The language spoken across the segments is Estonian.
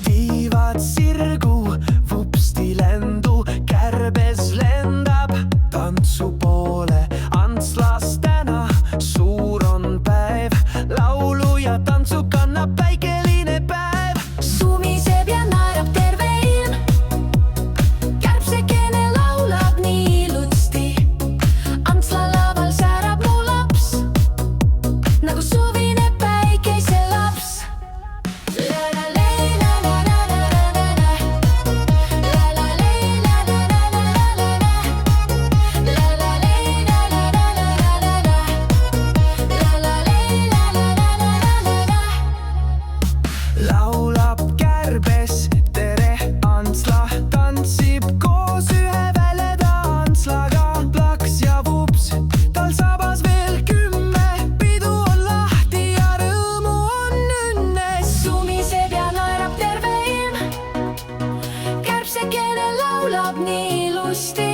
Tiivad sirgu, vupsti lendu, kärbes lendab tantsu poole. Antslas täna suur on päev, laulu ja tantsu kannab päikeline päev. Sumiseb ja naerab terve ilm, kärbsekene laulab nii ilusti. Antsla laval särab mu laps, nagu suvine päikeselaps. Laulab kärbes, tere Antsla, tantsib koos ühe väleda Antslaga. Plaks ja vups, tal sabas veel 10, pidu on lahti ja rõõmu on õnnes. Sumiseb ja naerab terve ilm, kärbsekene laulab nii ilusti.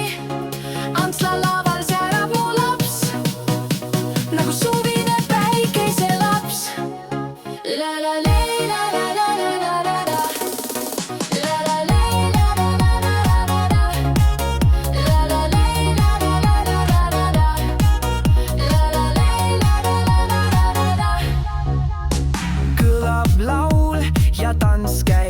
Antsla laval särab mu laps, nagu suvine päikeselaps. Kõlab laul ja tants käib.